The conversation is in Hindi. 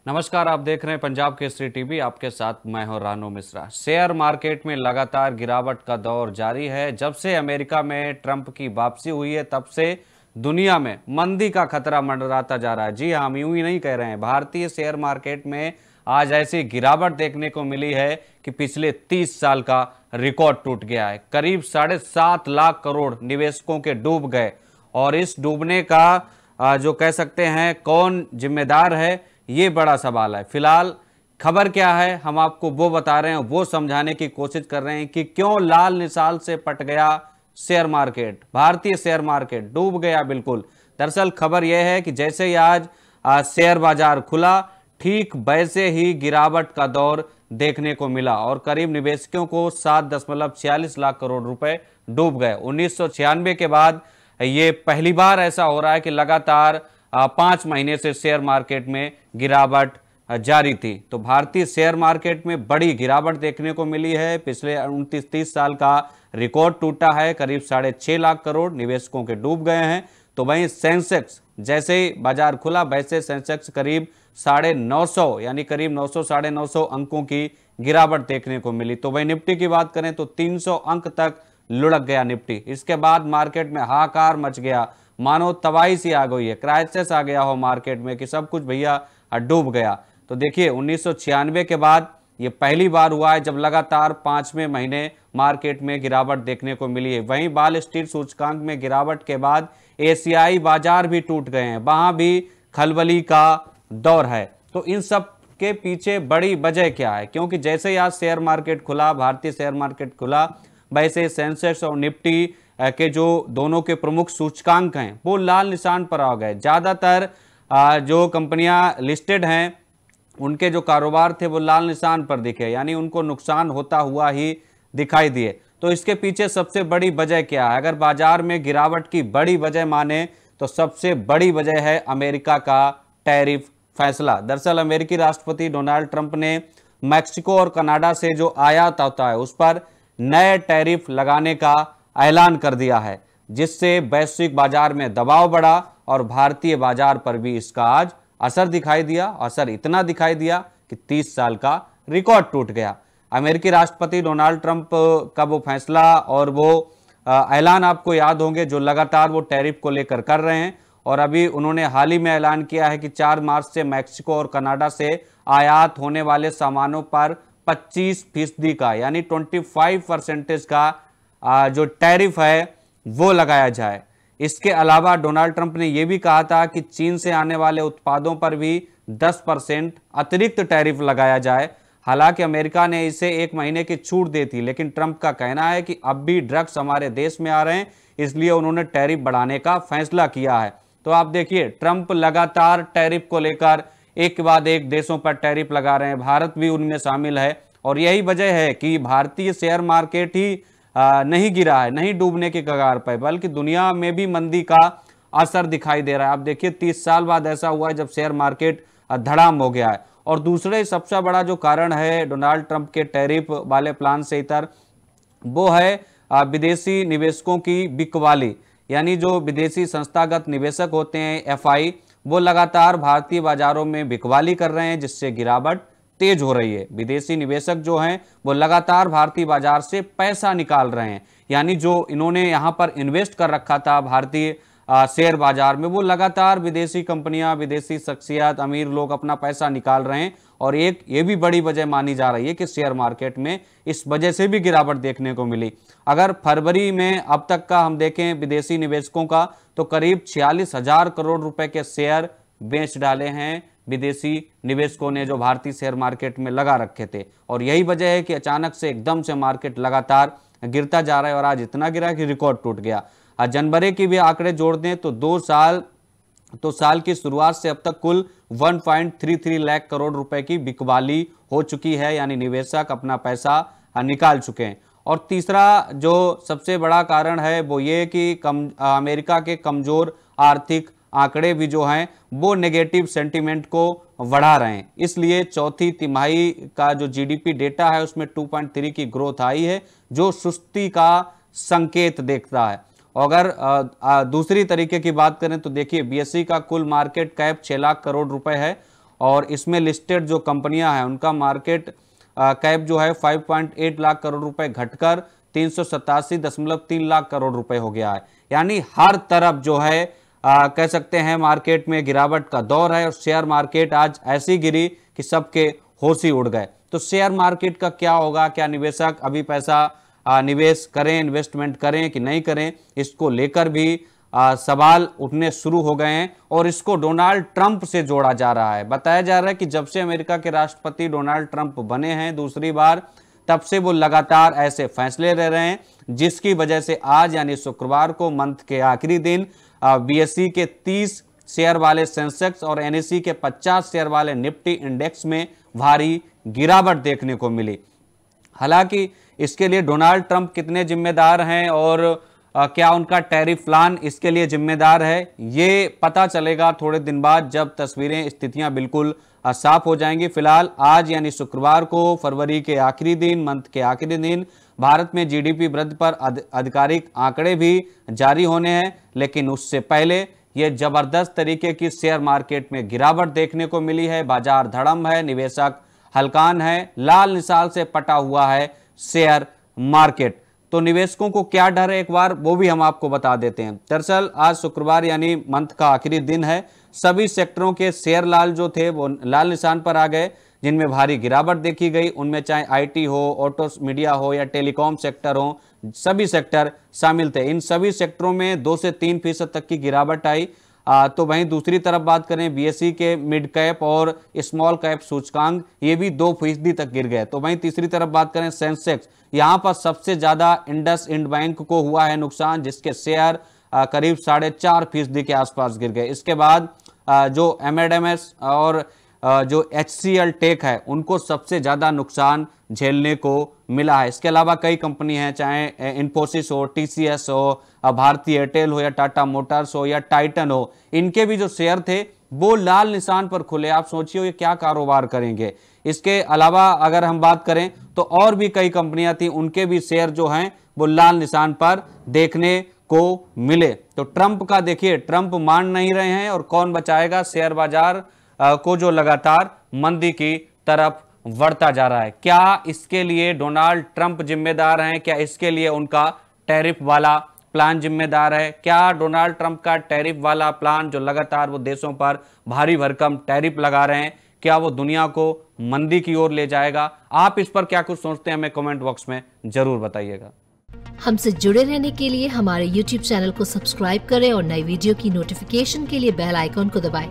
नमस्कार, आप देख रहे हैं पंजाब केसरी टीवी। आपके साथ मैं हूं रानू मिश्रा। शेयर मार्केट में लगातार गिरावट का दौर जारी है। जब से अमेरिका में ट्रंप की वापसी हुई है तब से दुनिया में मंदी का खतरा मंडराता जा रहा है। जी हाँ, हम यूं ही नहीं कह रहे हैं। भारतीय शेयर मार्केट में आज ऐसी गिरावट देखने को मिली है कि पिछले 30 साल का रिकॉर्ड टूट गया है। करीब 7.5 लाख करोड़ निवेशकों के डूब गए और इस डूबने का जो कह सकते हैं कौन जिम्मेदार है, ये बड़ा सवाल है। फिलहाल खबर क्या है, हम आपको वो बता रहे हैं, वो समझाने की कोशिश कर रहे हैं कि क्यों लाल निशान से पट गया शेयर मार्केट। भारतीय शेयर मार्केट डूब गया बिल्कुल। दरअसल खबर यह है कि जैसे ही आज शेयर बाजार खुला, ठीक वैसे ही गिरावट का दौर देखने को मिला और करीब निवेशकों को 7.46 लाख करोड़ रुपए डूब गए। 1996 के बाद ये पहली बार ऐसा हो रहा है कि लगातार 5 महीने से शेयर मार्केट में गिरावट जारी थी। तो भारतीय शेयर मार्केट में बड़ी गिरावट देखने को मिली है। पिछले 29-30 साल का रिकॉर्ड टूटा है। करीब 6.5 लाख करोड़ निवेशकों के डूब गए हैं। तो वहीं सेंसेक्स जैसे ही बाजार खुला वैसे सेंसेक्स करीब 950 यानी करीब 900 950 अंकों की गिरावट देखने को मिली। तो वहीं निफ्टी की बात करें तो 300 अंक तक लुढ़क गया निफ्टी। इसके बाद मार्केट में हाहाकार मच गया, मानो तबाही सी आ गई है, क्राइसिस आ गया हो मार्केट में कि सब कुछ भैया डूब गया। तो देखिए 1996 के बाद ये पहली बार हुआ है जब लगातार 5वें महीने मार्केट में गिरावट देखने को मिली है। वहीं वॉल स्ट्रीट सूचकांक में गिरावट के बाद एशियाई बाजार भी टूट गए हैं, वहां भी खलबली का दौर है। तो इन सब के पीछे बड़ी वजह क्या है? क्योंकि जैसे ही आज शेयर मार्केट खुला, भारतीय शेयर मार्केट खुला, वैसे सेंसेक्स और निफ्टी के जो दोनों के प्रमुख सूचकांक हैं वो लाल निशान पर आ गए। ज्यादातर जो कंपनियां लिस्टेड हैं उनके जो कारोबार थे वो लाल निशान पर दिखे, यानी उनको नुकसान होता हुआ ही दिखाई दिए। तो इसके पीछे सबसे बड़ी वजह क्या है? अगर बाजार में गिरावट की बड़ी वजह माने तो सबसे बड़ी वजह है अमेरिका का टैरिफ फैसला। दरअसल अमेरिकी राष्ट्रपति डोनाल्ड ट्रंप ने मैक्सिको और कनाडा से जो आयात होता है उस पर नए टैरिफ लगाने का ऐलान कर दिया है, जिससे वैश्विक बाजार में दबाव बढ़ा और भारतीय बाजार पर भी इसका आज असर दिखाई दिया। असर इतना दिखाई दिया कि 30 साल का रिकॉर्ड टूट गया। अमेरिकी राष्ट्रपति डोनाल्ड ट्रंप का वो फैसला और वो ऐलान आपको याद होंगे जो लगातार वो टैरिफ को लेकर कर रहे हैं। और अभी उन्होंने हाल ही में ऐलान किया है कि 4 मार्च से मैक्सिको और कनाडा से आयात होने वाले सामानों पर 25% का यानी 25% का जो टैरिफ है वो लगाया जाए। इसके अलावा डोनाल्ड ट्रंप ने यह भी कहा था कि चीन से आने वाले उत्पादों पर भी 10% अतिरिक्त टैरिफ लगाया जाए। हालांकि अमेरिका ने इसे 1 महीने की छूट दी थी, लेकिन ट्रंप का कहना है कि अब भी ड्रग्स हमारे देश में आ रहे हैं, इसलिए उन्होंने टैरिफ बढ़ाने का फैसला किया है। तो आप देखिए ट्रंप लगातार टैरिफ को लेकर एक के बाद एक देशों पर टैरिफ लगा रहे हैं, भारत भी उनमें शामिल है। और यही वजह है कि भारतीय शेयर मार्केट ही नहीं गिरा है, नहीं डूबने की कगार पर, बल्कि दुनिया में भी मंदी का असर दिखाई दे रहा है। आप देखिए 30 साल बाद ऐसा हुआ है जब शेयर मार्केट धड़ाम हो गया है। और दूसरे सबसे बड़ा जो कारण है डोनाल्ड ट्रंप के टैरिफ वाले प्लान से इतर, वो है विदेशी निवेशकों की बिकवाली। यानी जो विदेशी संस्थागत निवेशक होते हैं एफआई, वो लगातार भारतीय बाजारों में बिकवाली कर रहे हैं, जिससे गिरावट तेज हो रही है। विदेशी निवेशक जो हैं वो लगातार भारतीय बाजार से पैसा निकाल रहे हैं, यानी जो इन्होंने यहां पर इन्वेस्ट कर रखा था भारतीय शेयर बाजार में, वो लगातार विदेशी कंपनियां, विदेशी शख्सियत, अमीर लोग अपना पैसा निकाल रहे हैं। और एक ये भी बड़ी वजह मानी जा रही है कि शेयर मार्केट में इस वजह से भी गिरावट देखने को मिली। अगर फरवरी में अब तक का हम देखें विदेशी निवेशकों का, तो करीब 46,000 करोड़ रुपए के शेयर बेच डाले हैं विदेशी निवेशकों ने, जो भारतीय शेयर मार्केट में लगा रखे थे। और यही वजह है कि अचानक से एकदम से मार्केट लगातार गिरता जा रहा है और आज इतना गिरा कि रिकॉर्ड टूट गया। जनवरी की भी आंकड़े जोड़ दें तो साल की शुरुआत से अब तक कुल 1.33 लाख करोड़ रुपए की बिकवाली हो चुकी है, यानी निवेशक अपना पैसा निकाल चुके हैं। और तीसरा जो सबसे बड़ा कारण है वो ये कि अमेरिका के कमजोर आर्थिक आंकड़े भी जो हैं वो नेगेटिव सेंटीमेंट को बढ़ा रहे हैं। इसलिए चौथी तिमाही का जो जीडीपी डेटा है उसमें 2.3 की ग्रोथ आई है, जो सुस्ती का संकेत देखता है। अगर दूसरी तरीके की बात करें तो देखिए बीएसई का कुल मार्केट कैप 6 लाख करोड़ रुपए है और इसमें लिस्टेड जो कंपनियां हैं उनका मार्केट कैप जो है 5.8 लाख करोड़ रुपए घटकर 387.3 लाख करोड़ रुपए हो गया है। यानी हर तरफ जो है कह सकते हैं मार्केट में गिरावट का दौर है और शेयर मार्केट आज ऐसी गिरी कि सबके होश ही उड़ गए। तो शेयर मार्केट का क्या होगा, क्या निवेशक अभी पैसा निवेश करें, इन्वेस्टमेंट करें कि नहीं करें, इसको लेकर भी सवाल उठने शुरू हो गए हैं और इसको डोनाल्ड ट्रंप से जोड़ा जा रहा है। बताया जा रहा है कि जब से अमेरिका के राष्ट्रपति डोनाल्ड ट्रंप बने हैं दूसरी बार, तब से वो लगातार ऐसे फैसले ले रहे हैं जिसकी वजह से आज यानी शुक्रवार को मंथ के आखिरी दिन बीएसई के 30 शेयर वाले सेंसेक्स और एनएसई के 50 शेयर वाले निफ्टी इंडेक्स में भारी गिरावट देखने को मिली। हालांकि इसके लिए डोनाल्ड ट्रंप कितने जिम्मेदार हैं और क्या उनका टैरिफ प्लान इसके लिए जिम्मेदार है, ये पता चलेगा थोड़े दिन बाद जब तस्वीरें, स्थितियां बिल्कुल साफ हो जाएंगी। फिलहाल आज यानी शुक्रवार को फरवरी के आखिरी दिन, मंथ के आखिरी दिन भारत में जीडीपी वृद्धि पर आधिकारिक आंकड़े भी जारी होने हैं, लेकिन उससे पहले ये जबरदस्त तरीके की शेयर मार्केट में गिरावट देखने को मिली है। बाजार धड़म है, निवेशक हलकान है, लाल निशान से पटा हुआ है शेयर मार्केट। तो निवेशकों को क्या डर है, एक बार वो भी हम आपको बता देते हैं। दरअसल आज शुक्रवार यानी मंथ का आखिरी दिन है। सभी सेक्टरों के शेयर लाल जो थे वो लाल निशान पर आ गए, जिनमें भारी गिरावट देखी गई। उनमें चाहे आईटी हो, ऑटो मीडिया हो या टेलीकॉम सेक्टर हो, सभी सेक्टर शामिल थे। इन सभी सेक्टरों में 2 से 3% तक की गिरावट आई। तो वहीं दूसरी तरफ बात करें बीएसई के मिड कैप और स्मॉल कैप सूचकांक, ये भी 2% तक गिर गए। तो वहीं तीसरी तरफ बात करें सेंसेक्स, यहां पर सबसे ज्यादा इंडसइंड बैंक को हुआ है नुकसान, जिसके शेयर करीब 4.5% के आसपास गिर गए। इसके बाद जो एमएडएमएस और जो एचसीएल टेक है उनको सबसे ज्यादा नुकसान झेलने को मिला है। इसके अलावा कई कंपनी हैं, चाहे इन्फोसिस हो, टीसीएस हो, भारती एयरटेल हो या टाटा मोटर्स हो या टाइटन हो, इनके भी जो शेयर थे वो लाल निशान पर खुले। आप सोचिए ये क्या कारोबार करेंगे। इसके अलावा अगर हम बात करें तो और भी कई कंपनियां थी, उनके भी शेयर जो हैं वो लाल निशान पर देखने को मिले। तो ट्रंप का देखिए, ट्रंप मान नहीं रहे हैं और कौन बचाएगा शेयर बाजार को जो लगातार मंदी की तरफ बढ़ता जा रहा है। क्या इसके लिए डोनाल्ड ट्रंप जिम्मेदार हैं? क्या इसके लिए उनका टैरिफ वाला प्लान जिम्मेदार है? क्या डोनाल्ड ट्रंप का टैरिफ वाला प्लान जो लगातार वो देशों पर भारी भरकम टैरिफ लगा रहे हैं, क्या वो दुनिया को मंदी की ओर ले जाएगा? आप इस पर क्या कुछ सोचते हैं, हमें कमेंट बॉक्स में जरूर बताइएगा। हमसे जुड़े रहने के लिए हमारे YouTube चैनल को सब्सक्राइब करें और नई वीडियो की नोटिफिकेशन के लिए बेल आइकॉन को दबाएं।